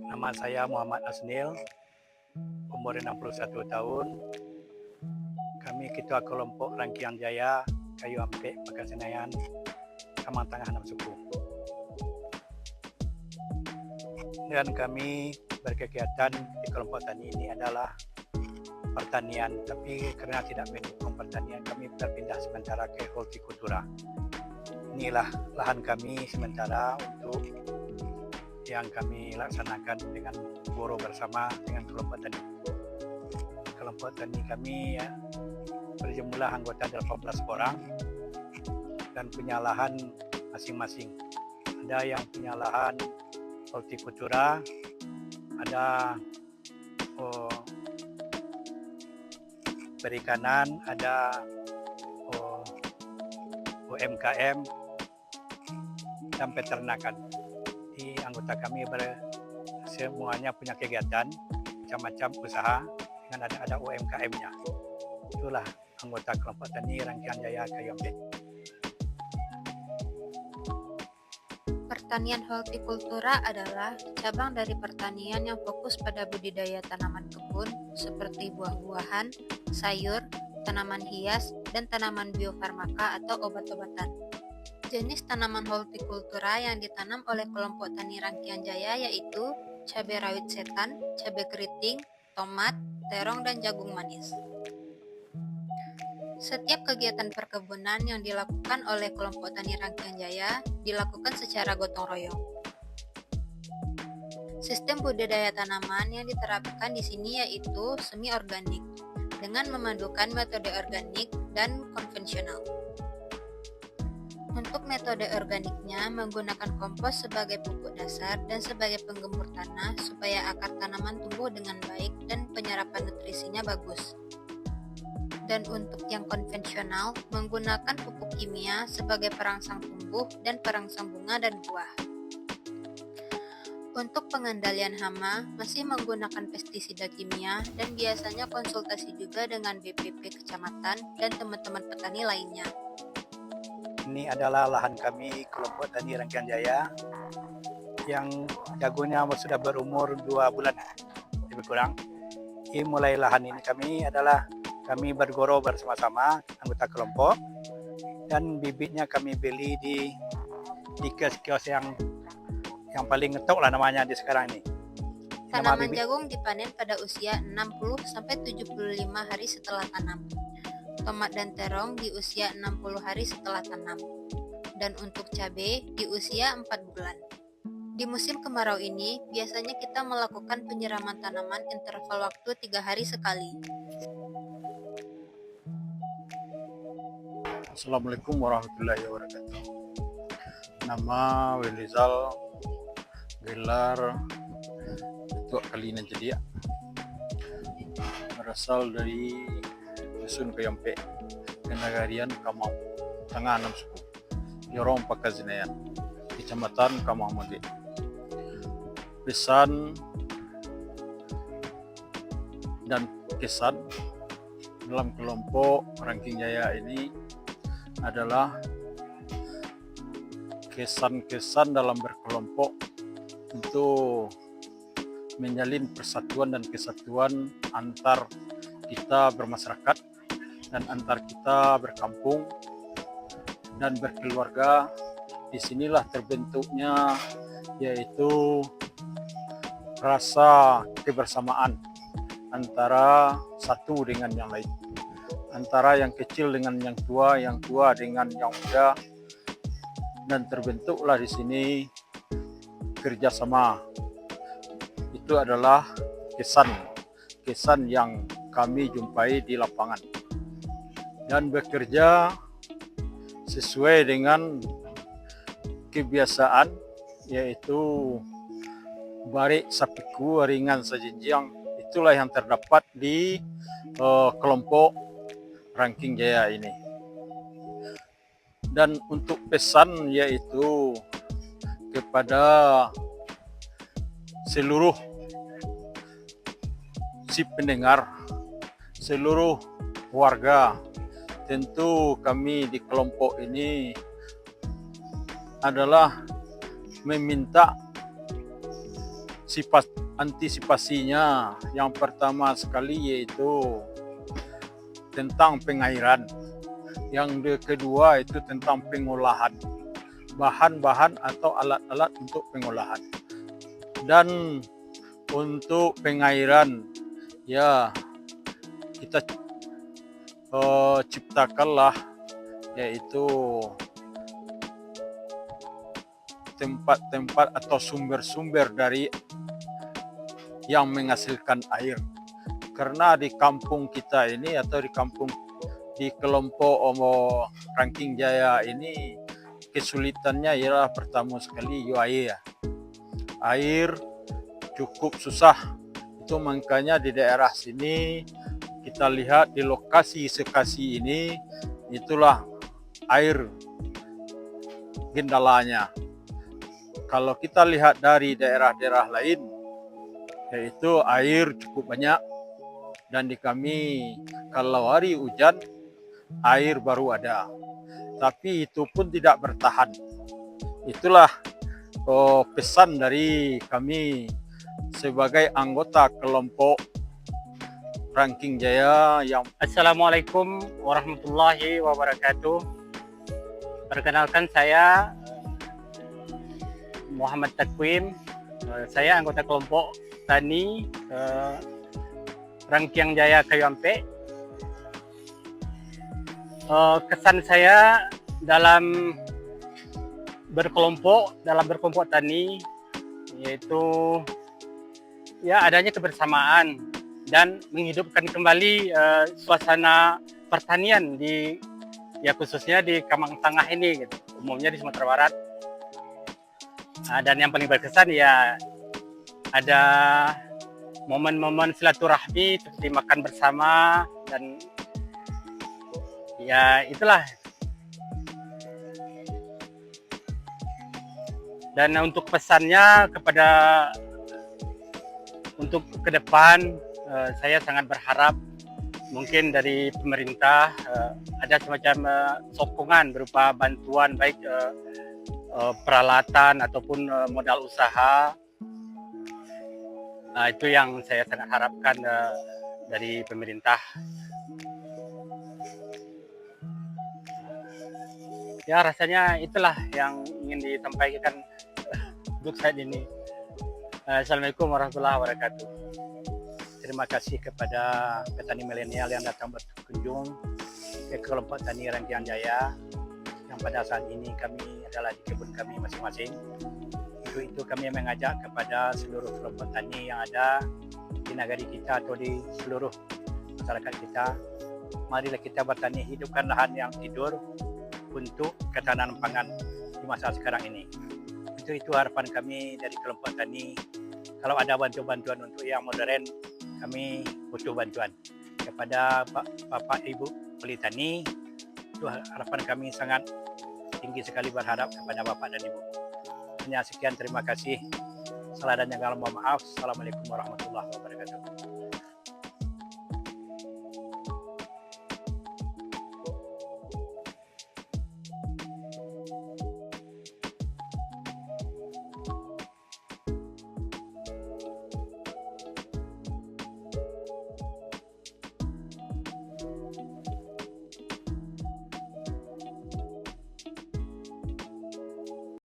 Nama saya Muhammad Asnil, umur 61 tahun. Kami ketua kelompok Rangkian Jaya, Kayu Ampek, Pekasenayan, Kamang Tengah 6 Suku. Dan kami berkegiatan di kelompok tani ini adalah pertanian, tapi karena tidak mendukung pertanian, kami berpindah sementara ke hortikultura. Inilah lahan kami sementara untuk yang kami laksanakan dengan guru bersama dengan kelompok tani. Kelompok tani kami ya, berjumlah anggota 18 orang dan punya lahan masing-masing. Ada yang punya lahan hortikultura, ada perikanan, ada UMKM dan peternakan. Di anggota kami semuanya punya kegiatan macam-macam usaha dengan ada UMKM-nya. Itulah anggota kelompok tani Rangkian Jaya Kayu Ampek. Pertanian hortikultura adalah cabang dari pertanian yang fokus pada budidaya tanaman kebun seperti buah-buahan, sayur, tanaman hias, dan tanaman biofarmaka atau obat-obatan. Jenis tanaman hortikultura yang ditanam oleh kelompok tani Rangkian Jaya yaitu cabai rawit setan, cabai keriting, tomat, terong, dan jagung manis. Setiap kegiatan perkebunan yang dilakukan oleh kelompok tani Rangkian Jaya dilakukan secara gotong royong. Sistem budidaya tanaman yang diterapkan di sini yaitu semi organik dengan memadukan metode organik dan konvensional. Untuk metode organiknya menggunakan kompos sebagai pupuk dasar dan sebagai penggembur tanah supaya akar tanaman tumbuh dengan baik dan penyerapan nutrisinya bagus. Dan untuk yang konvensional menggunakan pupuk kimia sebagai perangsang tumbuh dan perangsang bunga dan buah. Untuk pengendalian hama masih menggunakan pestisida kimia dan biasanya konsultasi juga dengan BPP kecamatan dan teman-teman petani lainnya. Ini adalah lahan kami kelompok tani Rangkian Jaya yang jagonya sudah berumur 2 bulan lebih kurang. Ini mulai lahan ini kami bergoro bersama-sama anggota kelompok dan bibitnya kami beli di kios-kios yang paling ngetok lah namanya di sekarang ini. Tanaman jagung dipanen pada usia 60-75 hari setelah tanam. Tomat dan terong di usia 60 hari setelah tanam. Dan untuk cabai di usia 4 bulan. Di musim kemarau ini, biasanya kita melakukan penyiraman tanaman interval waktu 3 hari sekali. Assalamualaikum warahmatullahi wabarakatuh. Nama Welizal, gelar Ketua Kalinan Jedia, berasal dari Dusun Kayu Ampek, Nagarian Kamang Tengah 6 Suku, Yorong Pekasenayan, Kecamatan Kamang Mage. Pesan dan kesan dalam kelompok Rangkian Jaya ini adalah kesan-kesan dalam berkelompok untuk menjalin persatuan dan kesatuan antar kita bermasyarakat dan antar kita berkampung dan berkeluarga. Disinilah terbentuknya yaitu rasa kebersamaan antara satu dengan yang lain, antara yang kecil dengan yang tua dengan yang muda, dan terbentuklah di sini kerjasama. Itu adalah kesan yang kami jumpai di lapangan, dan bekerja sesuai dengan kebiasaan yaitu barik sapiku ringan sejenjang. Itulah yang terdapat di kelompok Rangkian Jaya ini. Dan untuk pesan yaitu kepada seluruh si pendengar, seluruh warga, tentu kami di kelompok ini adalah meminta antisipasinya yang pertama sekali yaitu tentang pengairan, yang kedua itu tentang pengolahan bahan-bahan atau alat-alat untuk pengolahan. Dan untuk pengairan ya kita ciptakanlah yaitu tempat-tempat atau sumber-sumber dari yang menghasilkan air. Karena di kampung kita ini atau di kelompok Rangking Jaya ini kesulitannya ialah pertama sekali air. Air cukup susah. Itu makanya di daerah sini kita lihat di lokasi sekasi ini itulah air kendalanya. Kalau kita lihat dari daerah-daerah lain, yaitu air cukup banyak, dan di kami kalau hari hujan air baru ada, tapi itu pun tidak bertahan. Itulah pesan dari kami sebagai anggota kelompok Rangking Jaya yang Assalamualaikum warahmatullahi wabarakatuh. Perkenalkan, saya Muhammad Takwim. Saya anggota kelompok tani Rangking Jaya Kayu Ampe. Kesan saya dalam berkelompok tani yaitu ya adanya kebersamaan dan menghidupkan kembali suasana pertanian di khususnya di Kamang Tengah ini gitu. Umumnya di Sumatera Barat. Dan yang paling berkesan ya ada momen-momen silaturahmi seperti makan bersama, dan ya itulah. Dan untuk pesannya untuk ke depan, saya sangat berharap mungkin dari pemerintah ada semacam sokongan berupa bantuan baik peralatan ataupun modal usaha. Itu yang saya sangat harapkan dari pemerintah. Ya, rasanya itulah yang ingin disampaikan untuk saat ini. Assalamualaikum warahmatullahi wabarakatuh. Terima kasih kepada petani milenial yang datang berkunjung ke kelompok tani Rangking Jaya, yang pada saat ini kami adalah di kebun kami masing-masing. Untuk itu kami mengajak kepada seluruh kelompok tani yang ada di negeri kita atau di seluruh masyarakat kita, marilah kita bertani, hidupkan lahan yang tidur untuk ketahanan pangan di masa sekarang ini. Untuk itu harapan kami dari kelompok tani, kalau ada bantuan untuk yang modern, kami butuh bantuan kepada Bapak Ibu Pelitani. Itu harapan kami sangat tinggi sekali, berharap kepada Bapak dan Ibu. Hanya sekian, terima kasih. Salah dan yang mohon maaf. Assalamualaikum warahmatullahi wabarakatuh.